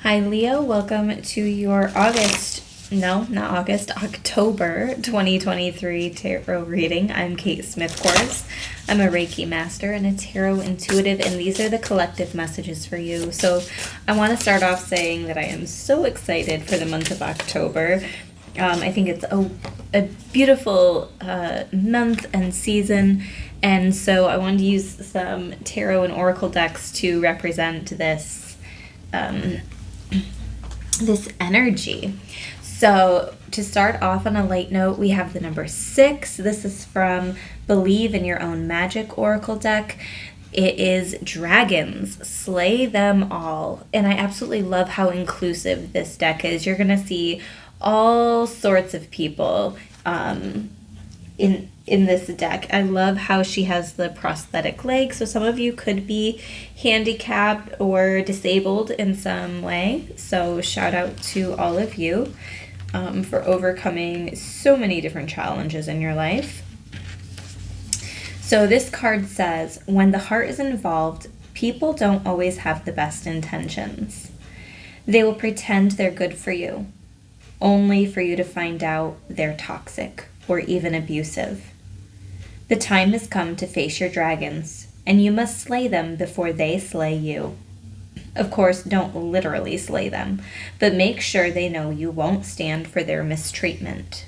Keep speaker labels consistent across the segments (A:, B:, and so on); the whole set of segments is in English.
A: Hi, Leo. Welcome to your October 2023 tarot reading. I'm Kate Smith Kors. I'm a Reiki master and a tarot intuitive, and these are the collective messages for you. So I want to start off saying that I am so excited for the month of October. I think it's a beautiful month and season, and so I wanted to use some tarot and oracle decks to represent this this energy. So to start off on a light note, we have the number 6. This is from Believe in Your Own Magic Oracle deck. It is dragons, slay them all. And I absolutely love how inclusive this deck is. You're going to see all sorts of people in this deck. I love how she has the prosthetic leg, so some of you could be handicapped or disabled in some way. So shout out to all of you for overcoming so many different challenges in your life. So this card says, when the heart is involved, people don't always have the best intentions. They will pretend they're good for you, only for you to find out they're toxic or even abusive. The time has come to face your dragons, and you must slay them before they slay you. Of course, don't literally slay them, but make sure they know you won't stand for their mistreatment.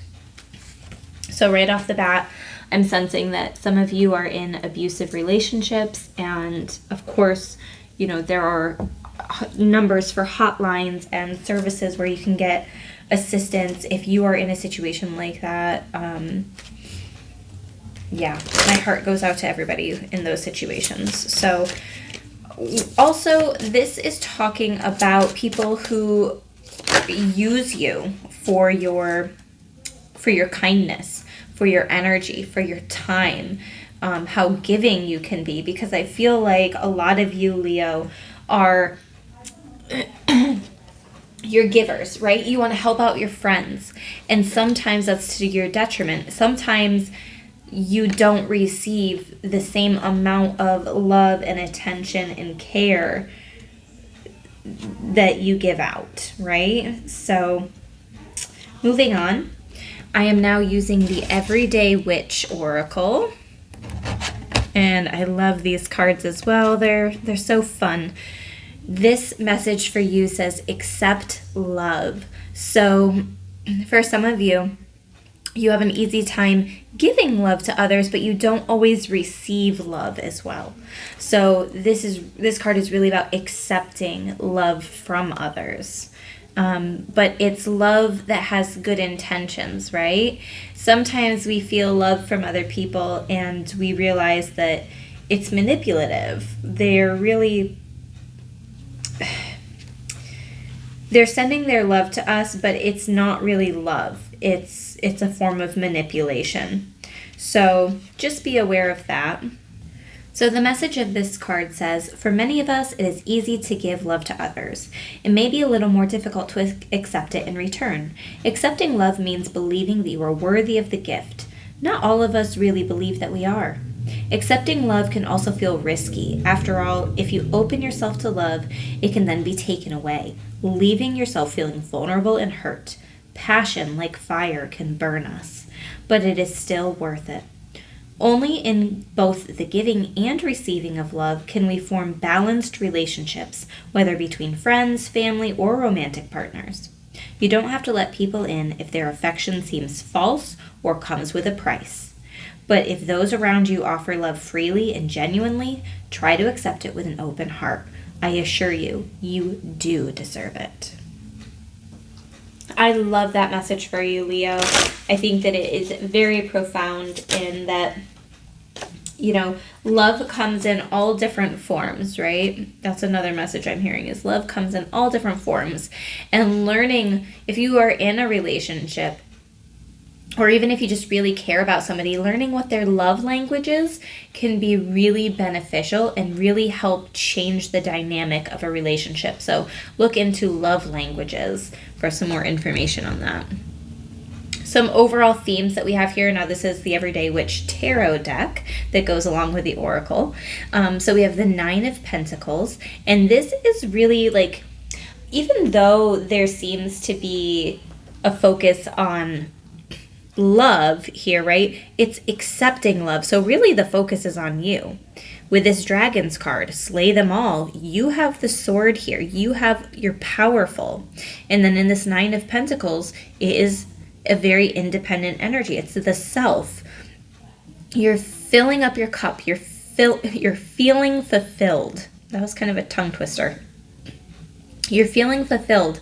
A: So right off the bat, I'm sensing that some of you are in abusive relationships, and of course, you know, there are numbers for hotlines and services where you can get assistance if you are in a situation like that. My heart goes out to everybody in those situations. So also, this is talking about people who use you for your kindness, for your energy, for your time, how giving you can be, because I feel like a lot of you, Leo, are you're givers, right? You want to help out your friends, and sometimes that's to your detriment. Sometimes you don't receive the same amount of love and attention and care that you give out, right? So moving on, I am now using the Everyday Witch Oracle, and I love these cards as well. They're so fun. This message for you says, accept love. So for some of you, you have an easy time giving love to others, but you don't always receive love as well. So this card is really about accepting love from others. But it's love that has good intentions, right? Sometimes we feel love from other people and we realize that it's manipulative. They're sending their love to us, but it's not really love. It's a form of manipulation. So just be aware of that. So the message of this card says, for many of us, it is easy to give love to others. It may be a little more difficult to accept it in return. Accepting love means believing that you are worthy of the gift. Not all of us really believe that we are. Accepting love can also feel risky. After all, if you open yourself to love, it can then be taken away, leaving yourself feeling vulnerable and hurt. Passion, like fire, can burn us, but it is still worth it. Only in both the giving and receiving of love can we form balanced relationships, whether between friends, family, or romantic partners. You don't have to let people in if their affection seems false or comes with a price. But if those around you offer love freely and genuinely, try to accept it with an open heart. I assure you, you do deserve it. I love that message for you, Leo. I think that it is very profound in that, you know, love comes in all different forms, right? That's another message I'm hearing, is love comes in all different forms. And learning, if you are in a relationship, or even if you just really care about somebody, learning what their love language is can be really beneficial and really help change the dynamic of a relationship. So look into love languages for some more information on that. Some overall themes that we have here. Now, this is the Everyday Witch Tarot deck that goes along with the Oracle. So we have the Nine of Pentacles, and this is really like even though there seems to be a focus on love here, right? It's accepting love. So really the focus is on you. With this Dragon's card, slay them all. You have the sword here. You're powerful. And then in this Nine of Pentacles, it is a very independent energy. It's the self. You're filling up your cup. You're feeling fulfilled. That was kind of a tongue twister. You're feeling fulfilled.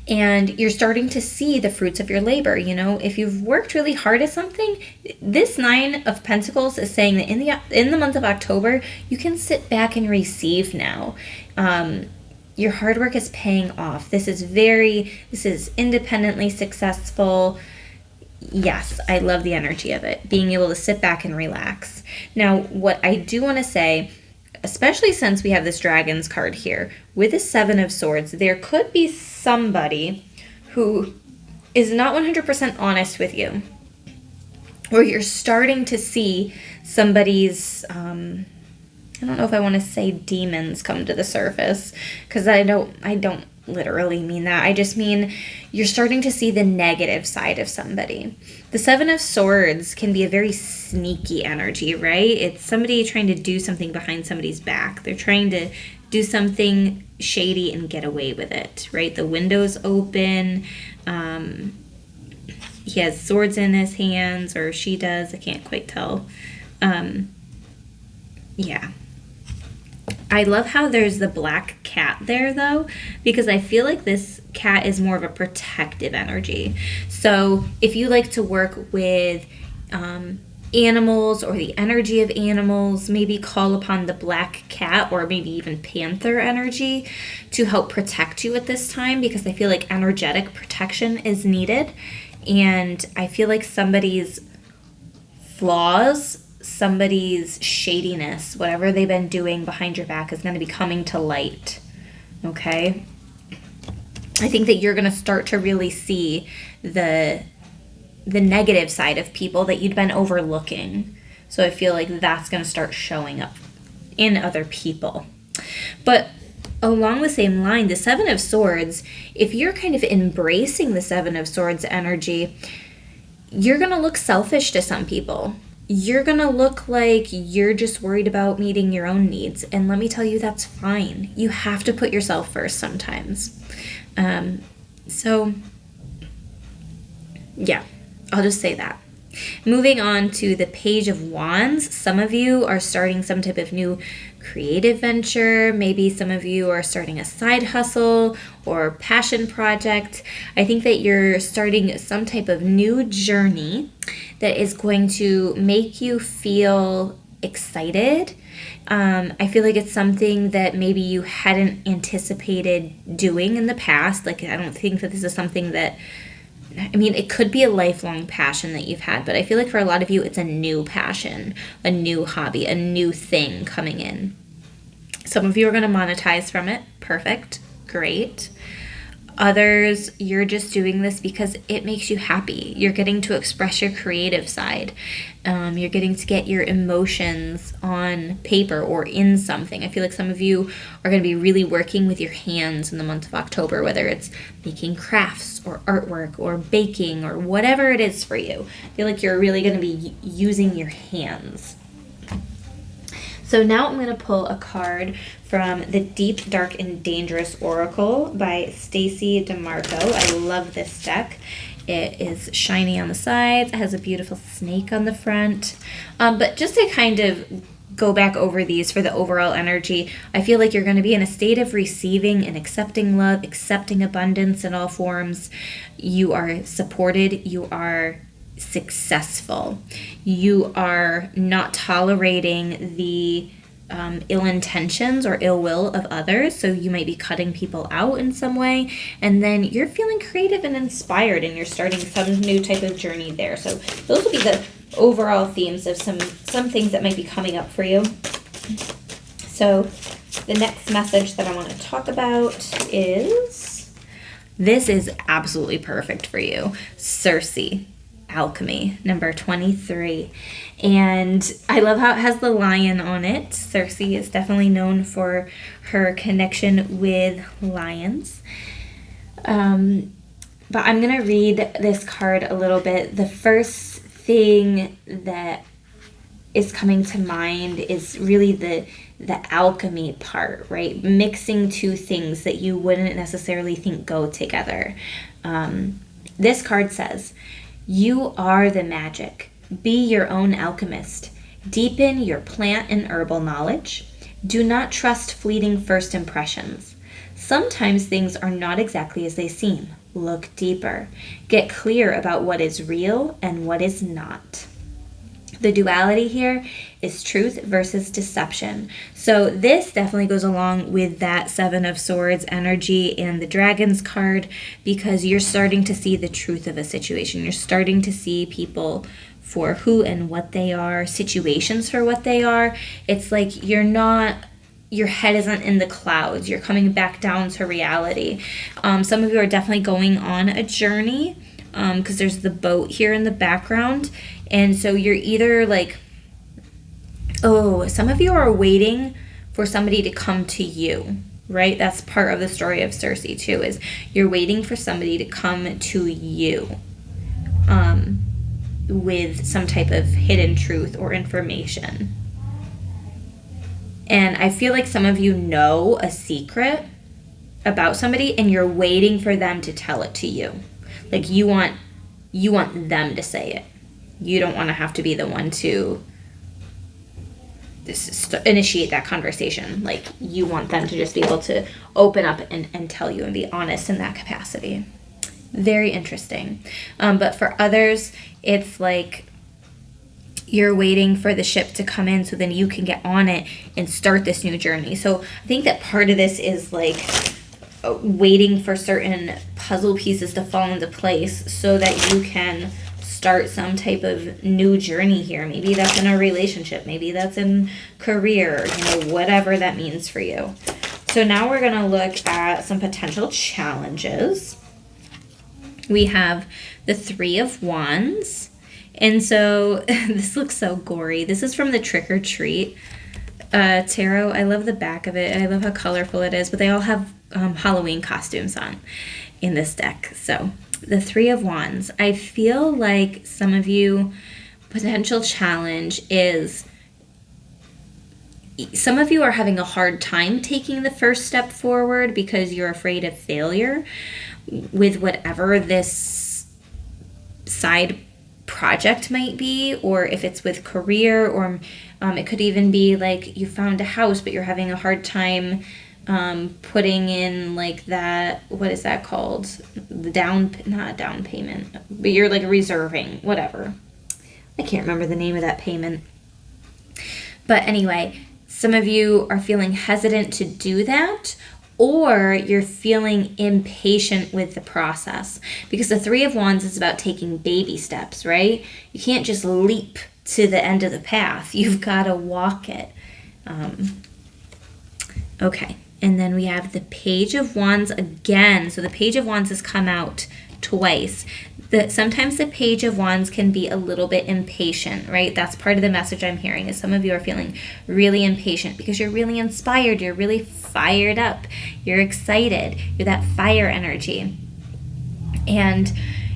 A: And you're starting to see the fruits of your labor. You know, if you've worked really hard at something, this Nine of Pentacles is saying that in the month of October, you can sit back and receive now. Your hard work is paying off. This is independently successful. Yes, I love the energy of it. Being able to sit back and relax. Now, what I do want to say, especially since we have this Dragon's card here, with the Seven of Swords, there could be somebody who is not 100% honest with you. Or you're starting to see somebody's, I don't know if I want to say demons come to the surface, because I don't literally mean that. I just mean you're starting to see the negative side of somebody. The Seven of Swords can be a very sneaky energy, right? It's somebody trying to do something behind somebody's back. They're trying to do something shady and get away with it, right? The window's open. He has swords in his hands, or she does. I can't quite tell. Yeah. I love how there's the black cat there, though, because I feel like this cat is more of a protective energy. So if you like to work with animals or the energy of animals, maybe call upon the black cat or maybe even panther energy to help protect you at this time, because I feel like energetic protection is needed. And I feel like somebody's flaws, somebody's shadiness, whatever they've been doing behind your back, is going to be coming to light. Okay? I think that you're going to start to really see the negative side of people that you'd been overlooking. So I feel like that's going to start showing up in other people. But along the same line, the Seven of Swords, if you're kind of embracing the Seven of Swords energy, you're going to look selfish to some people. You're going to look like you're just worried about meeting your own needs. And let me tell you, that's fine. You have to put yourself first sometimes. So, yeah, I'll just say that. Moving on to the Page of Wands, some of you are starting some type of new creative venture. Maybe some of you are starting a side hustle or passion project. I think that you're starting some type of new journey that is going to make you feel excited. I feel like it's something that maybe you hadn't anticipated doing in the past. Like, I don't think that this is something that, I mean, it could be a lifelong passion that you've had, but I feel like for a lot of you, it's a new passion, a new hobby, a new thing coming in. Some of you are going to monetize from it. Perfect. Great. Others, you're just doing this because it makes you happy. You're getting to express your creative side. You're getting to get your emotions on paper or in something. I feel like some of you are going to be really working with your hands in the month of October, whether it's making crafts or artwork or baking or whatever it is for you. I feel like you're really going to be using your hands. So now I'm going to pull a card from the Deep, Dark, and Dangerous Oracle by Stacey DeMarco. I love this deck. It is shiny on the sides. It has a beautiful snake on the front. But just to kind of go back over these for the overall energy, I feel like you're going to be in a state of receiving and accepting love, accepting abundance in all forms. You are supported. You are successful. You are not tolerating the ill intentions or ill will of others, so you might be cutting people out in some way, and then you're feeling creative and inspired, and you're starting some new type of journey there. So those will be the overall themes of some things that might be coming up for you. So the next message that I want to talk about is, this is absolutely perfect for you, Circe. alchemy, number 23. And I love how it has the lion on it. Sayre is definitely known for her connection with lions. But I'm going to read this card a little bit. The first thing that is coming to mind is really the alchemy part, right? Mixing two things that you wouldn't necessarily think go together. This card says, "You are the magic. Be your own alchemist. Deepen your plant and herbal knowledge. Do not trust fleeting first impressions. Sometimes things are not exactly as they seem. Look deeper. Get clear about what is real and what is not." The duality here is truth versus deception. So this definitely goes along with that Seven of Swords energy and the Dragons card, because you're starting to see the truth of a situation. You're starting to see people for who and what they are, situations for what they are. It's like your head isn't in the clouds. You're coming back down to reality. Some of you are definitely going on a journey, because there's the boat here in the background. And so you're either like, some of you are waiting for somebody to come to you, right? That's part of the story of Sayre too, is you're waiting for somebody to come to you with some type of hidden truth or information. And I feel like some of you know a secret about somebody and you're waiting for them to tell it to you. Like you want them to say it. You don't want to have to be the one to initiate that conversation. Like you want them to just be able to open up and tell you and be honest in that capacity. Very interesting. But for others, it's like you're waiting for the ship to come in so then you can get on it and start this new journey. So I think that part of this is like waiting for certain puzzle pieces to fall into place so that you can start some type of new journey here. Maybe that's in a relationship. Maybe that's in career, whatever that means for you. So now we're going to look at some potential challenges. We have the Three of Wands. And so this looks so gory. This is from the Trick or Treat tarot. I love the back of it. I love how colorful it is, but they all have Halloween costumes on in this deck. So the Three of Wands. I feel like some of you, potential challenge is some of you are having a hard time taking the first step forward because you're afraid of failure with whatever this side project might be, or if it's with career, or it could even be like you found a house but you're having a hard time putting in like that, what is that called, the not down payment, but you're like reserving, whatever, I can't remember the name of that payment. But anyway, some of you are feeling hesitant to do that, or you're feeling impatient with the process, because the Three of Wands is about taking baby steps, right? You can't just leap to the end of the path. You've got to walk it. Okay, and then we have the Page of Wands again. So the Page of Wands has come out twice. Sometimes the Page of Wands can be a little bit impatient, right? That's part of the message I'm hearing, is some of you are feeling really impatient because you're really inspired, you're really fired up, you're excited, you're that fire energy. And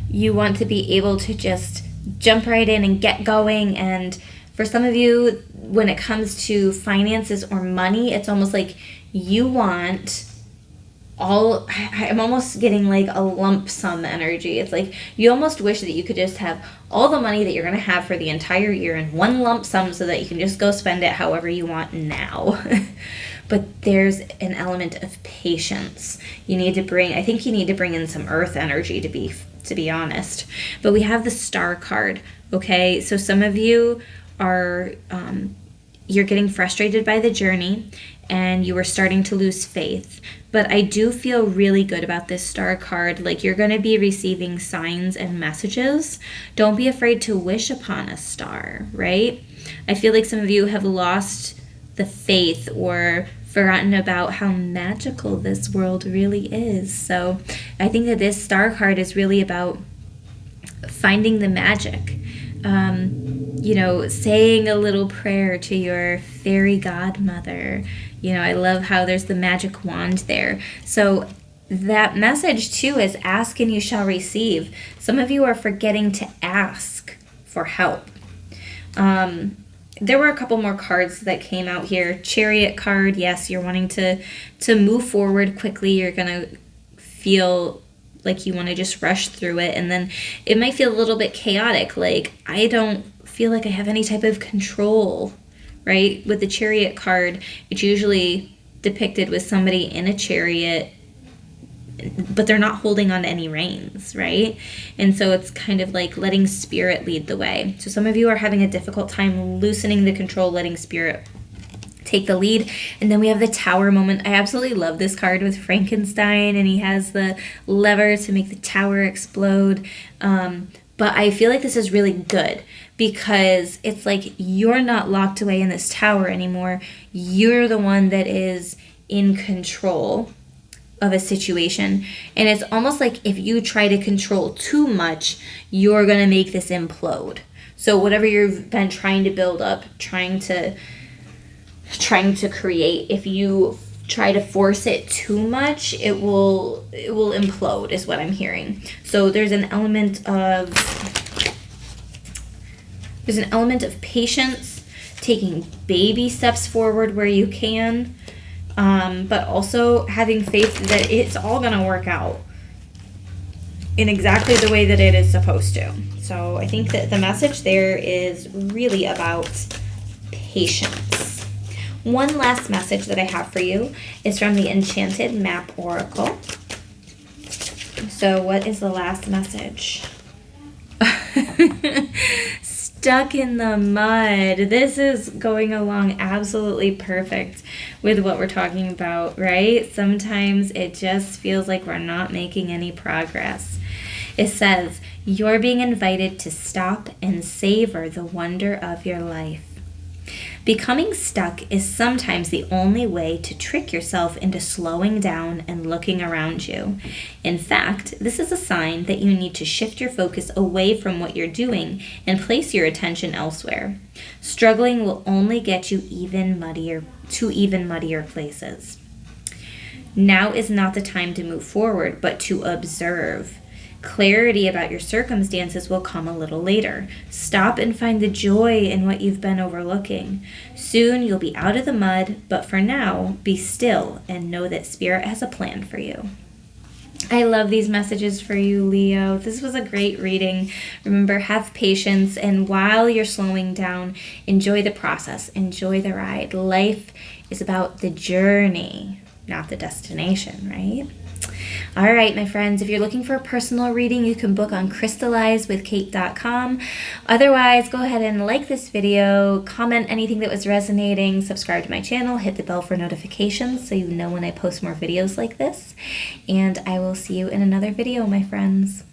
A: you want to be able to just jump right in and get going. And for some of you, when it comes to finances or money, it's almost like you want I'm almost getting like a lump sum energy. It's like you almost wish that you could just have all the money that you're going to have for the entire year in one lump sum so that you can just go spend it however you want now. But there's an element of patience. I think you need to bring in some earth energy to be honest. But we have the Star card, okay? So some of you are you're getting frustrated by the journey and you are starting to lose faith. But I do feel really good about this Star card. Like, you're going to be receiving signs and messages. Don't be afraid to wish upon a star, right? I feel like some of you have lost the faith or forgotten about how magical this world really is. So I think that this Star card is really about finding the magic. Saying a little prayer to your fairy godmother. I love how there's the magic wand there. So that message too is ask and you shall receive. Some of you are forgetting to ask for help. There were a couple more cards that came out here. Chariot card, yes, you're wanting to move forward quickly. You're going to feel like you want to just rush through it, and then it might feel a little bit chaotic, like I don't feel like I have any type of control, right? With the Chariot card, it's usually depicted with somebody in a chariot, but they're not holding on to any reins, right? And so it's kind of like letting spirit lead the way. So some of you are having a difficult time loosening the control, letting spirit take the lead. And then we have the Tower moment. I absolutely love this card with Frankenstein, and he has the lever to make the tower explode. But I feel like this is really good because it's like you're not locked away in this tower anymore. You're the one that is in control of a situation. And it's almost like if you try to control too much, you're going to make this implode. So whatever you've been trying to build up, trying to create, if you try to force it too much, it will implode, is what I'm hearing. So there's an element of patience, taking baby steps forward where you can, but also having faith that it's all going to work out in exactly the way that it is supposed to. So I think that the message there is really about patience. One last message that I have for you is from the Enchanted Map Oracle. So what is the last message? Stuck in the mud. This is going along absolutely perfect with what we're talking about, right? Sometimes it just feels like we're not making any progress. It says, you're being invited to stop and savor the wonder of your life. Becoming stuck is sometimes the only way to trick yourself into slowing down and looking around you. In fact, this is a sign that you need to shift your focus away from what you're doing and place your attention elsewhere. Struggling will only get you even muddier places. Now is not the time to move forward, but to observe. Clarity about your circumstances will come a little later. Stop and find the joy in what you've been overlooking. Soon you'll be out of the mud, but for now, be still and know that Spirit has a plan for you. I love these messages for you, Leo. This was a great reading. Remember, have patience, and while you're slowing down, enjoy the process, enjoy the ride. Life is about the journey, not the destination, right? All right, my friends, if you're looking for a personal reading, you can book on crystallizewithkate.com. Otherwise, go ahead and like this video, comment anything that was resonating, subscribe to my channel, hit the bell for notifications so you know when I post more videos like this. And I will see you in another video, my friends.